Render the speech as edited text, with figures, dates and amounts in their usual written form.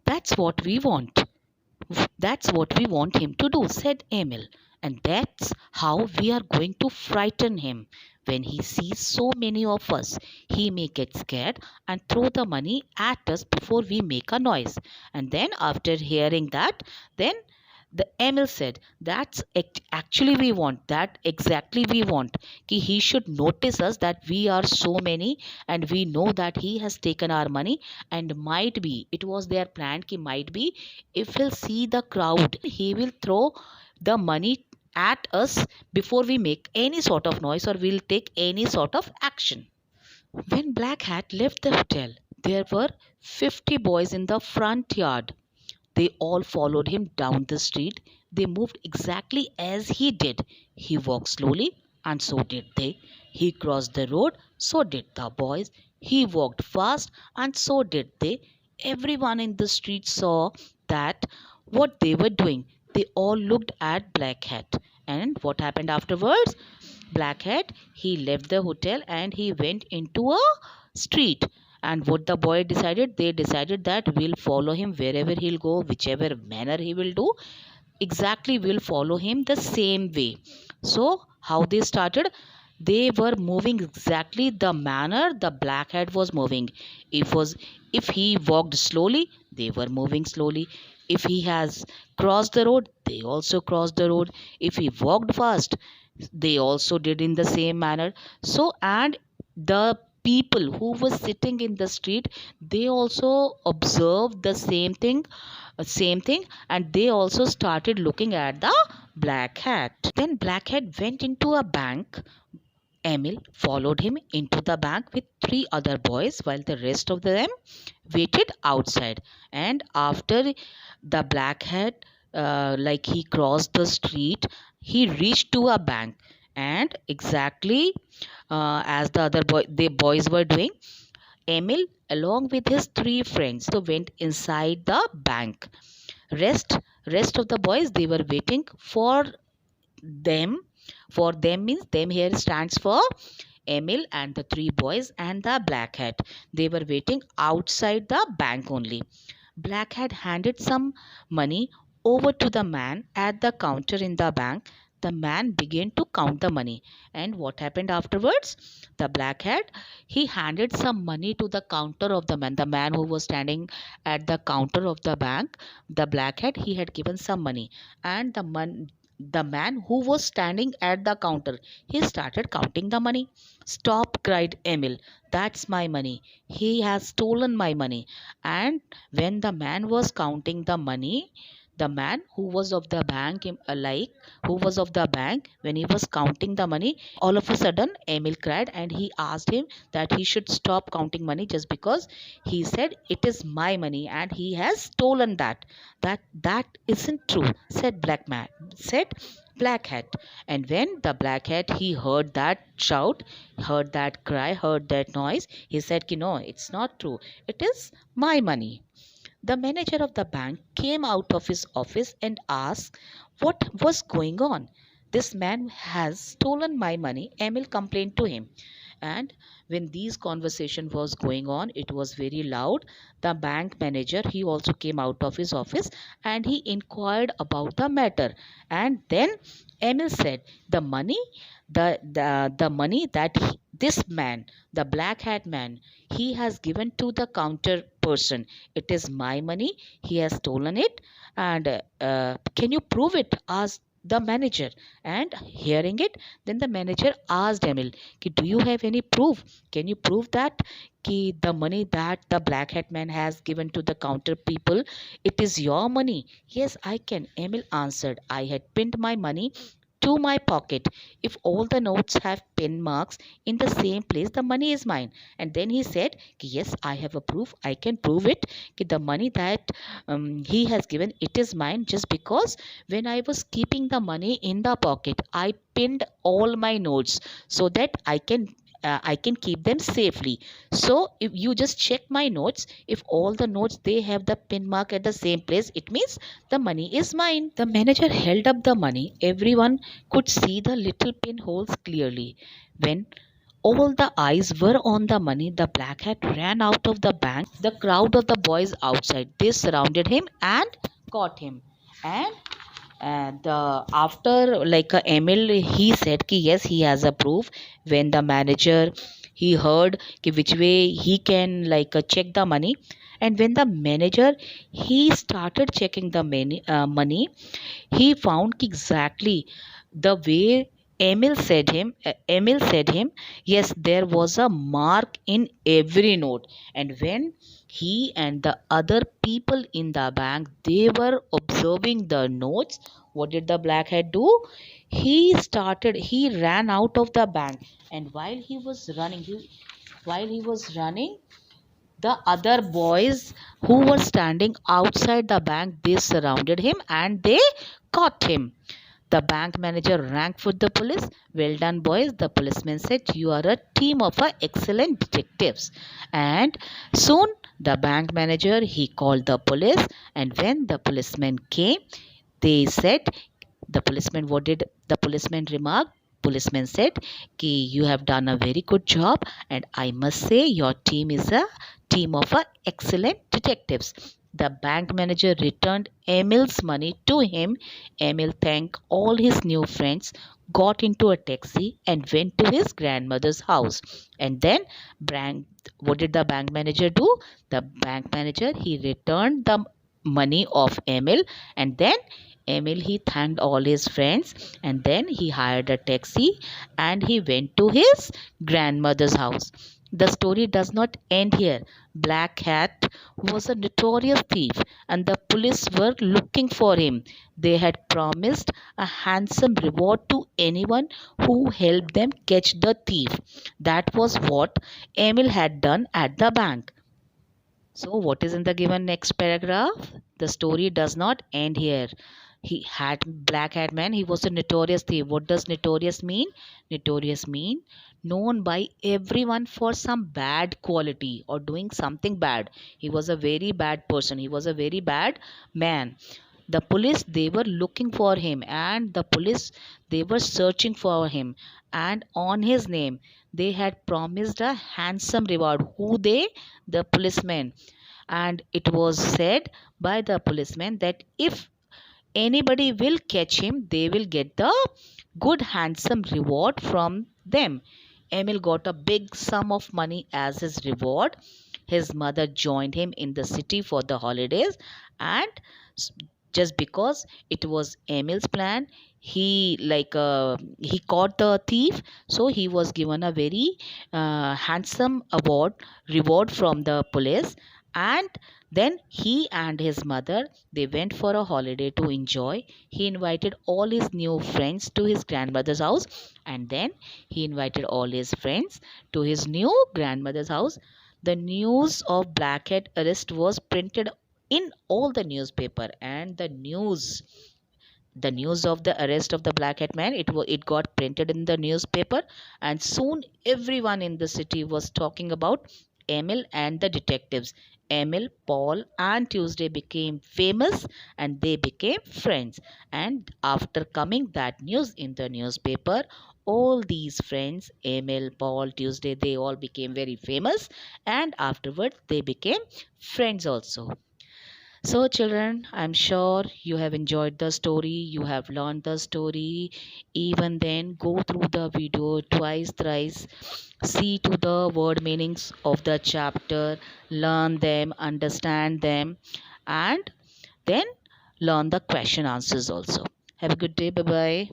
That's what we want. That's what we want him to do, said Emil. And that's how we are going to frighten him. When he sees so many of us, he may get scared and throw the money at us before we make a noise. And then, after hearing that, then the Emil said, "That's actually we want. That exactly we want. He should notice us that we are so many, and we know that he has taken our money, and might be it was their plan. Might be if he'll see the crowd, he will throw the money at us before we make any sort of noise or we'll take any sort of action." When Black Hat left the hotel, there were 50 boys in the front yard. They all followed him down the street. They moved exactly as he did. He walked slowly, and so did they. He crossed the road, so did the boys. He walked fast, and so did they. Everyone in the street saw that what they were doing. They all looked at Black Hat. And what happened afterwards? Black Hat, he left the hotel and he went into a street. And what the boy decided? They decided that we'll follow him wherever he'll go, whichever manner he will do. Exactly, we'll follow him the same way. So, how they started? They were moving exactly the manner the Black Hat was moving. If he walked slowly, they were moving slowly. If he has crossed the road, they also crossed the road. If he walked fast, they also did in the same manner. So, and the people who were sitting in the street, they also observed the same thing, and they also started looking at the Black Hat. Then Black Hat went into a bank. Emil followed him into the bank with three other boys while the rest of them waited outside. And after the Black Hat, like he crossed the street, he reached to a bank. And exactly as the boys were doing, Emil, along with his three friends, so went inside the bank. Rest, rest of the boys, they were waiting for them. For them means them here stands for Emil and the three boys and the Black Hat. They were waiting outside the bank only. Black Hat handed some money over to the man at the counter in the bank. The man began to count the money. And what happened afterwards? The Black Hat, he handed some money to the counter of the man who was standing at the counter of the bank. The Black Hat, he had given some money, and the man who was standing at the counter, he started counting the money. "Stop!" cried Emil. "That's my money. He has stolen my money." And when the man was counting the money, the man who was of the bank, when he was counting the money, all of a sudden Emil cried and he asked him that he should stop counting money, just because he said it is my money and he has stolen that. That isn't true, said Black Hat. And when the Black Hat, he heard that shout, heard that cry, heard that noise, he said, "No, it's not true. It is my money." The manager of the bank came out of his office and asked what was going on. "This man has stolen my money," Emil complained to him. And when this conversation was going on, it was very loud. The bank manager, he also came out of his office and he inquired about the matter. And then Emil said, the money that this man, the Black Hat man, he has given to the counter person, it is my money. He has stolen it. And can you prove it?" asked the manager. And hearing it, then the manager asked Emil, "Do you have any proof? Can you prove that the money that the Black Hat man has given to the counter people, it is your money?" "Yes, I can," Emil answered. "I had pinned my money to my pocket. If all the notes have pin marks in the same place, the money is mine." And then he said, "Yes, I have a proof. I can prove it. The money that he has given, it is mine, just because when I was keeping the money in the pocket, I pinned all my notes so that I can keep them safely. So if you just check my notes, if all the notes they have the pin mark at the same place, it means the money is mine." The manager held up the money. Everyone could see the little pinholes clearly. When All the eyes were on the money. The black hat ran out of the bank. The crowd of the boys outside, they surrounded him and caught him. And after like Emil, he said ki yes, he has a proof. When the manager, he heard ki which way he can like check the money, and when the manager, he started checking the money, he found exactly the way Emil said him, yes, there was a mark in every note. And when he and the other people in the bank, they were observing the notes, what did the blackhead do? He ran out of the bank, and while he was running, the other boys who were standing outside the bank, they surrounded him and they caught him. The bank manager rang for the police. Well done, boys. The policeman said, you are a team of excellent detectives. And soon the bank manager, he called the police. And when the policeman came, they said, the policeman, what did the policeman remark? Policeman said, Ki, you have done a very good job, and I must say your team is a team of excellent detectives. The bank manager returned Emil's money to him. Emil thanked all his new friends, got into a taxi, and went to his grandmother's house. And then, what did the bank manager do? The bank manager, he returned the money of Emil, and then Emil, he thanked all his friends, and then he hired a taxi and he went to his grandmother's house. The story does not end here. Black Hat was a notorious thief and the police were looking for him. They had promised a handsome reward to anyone who helped them catch the thief. That was what Emil had done at the bank. So, what is in the given next paragraph? The story does not end here. Black hat man. He was a notorious thief. What does notorious mean? Notorious mean known by everyone for some bad quality or doing something bad. He was a very bad person. He was a very bad man. The police, they were looking for him, and the police, they were searching for him, and on his name they had promised a handsome reward. Who they? The policemen. And it was said by the policeman that if anybody will catch him, they will get the good handsome reward from them. Emil got a big sum of money as his reward. His mother joined him in the city for the holidays, and just because it was Emil's plan, he caught the thief, so he was given a very handsome reward from the police. And then he and his mother, they went for a holiday to enjoy. He invited all his new friends to his grandmother's house, and then he invited all his friends to his new grandmother's house. The news of Blackhead arrest was printed in all the newspaper, and the news of the arrest of the black hat man, it got printed in the newspaper, and soon everyone in the city was talking about Emil and the detectives. Emil, Paul, and Tuesday became famous, and they became friends. And after coming that news in the newspaper, all these friends, Emil, Paul, Tuesday, they all became very famous, and afterwards they became friends also. So, children, I'm sure you have enjoyed the story, you have learned the story. Even then, go through the video twice, thrice, see to the word meanings of the chapter, learn them, understand them, and then learn the question answers also. Have a good day. Bye bye.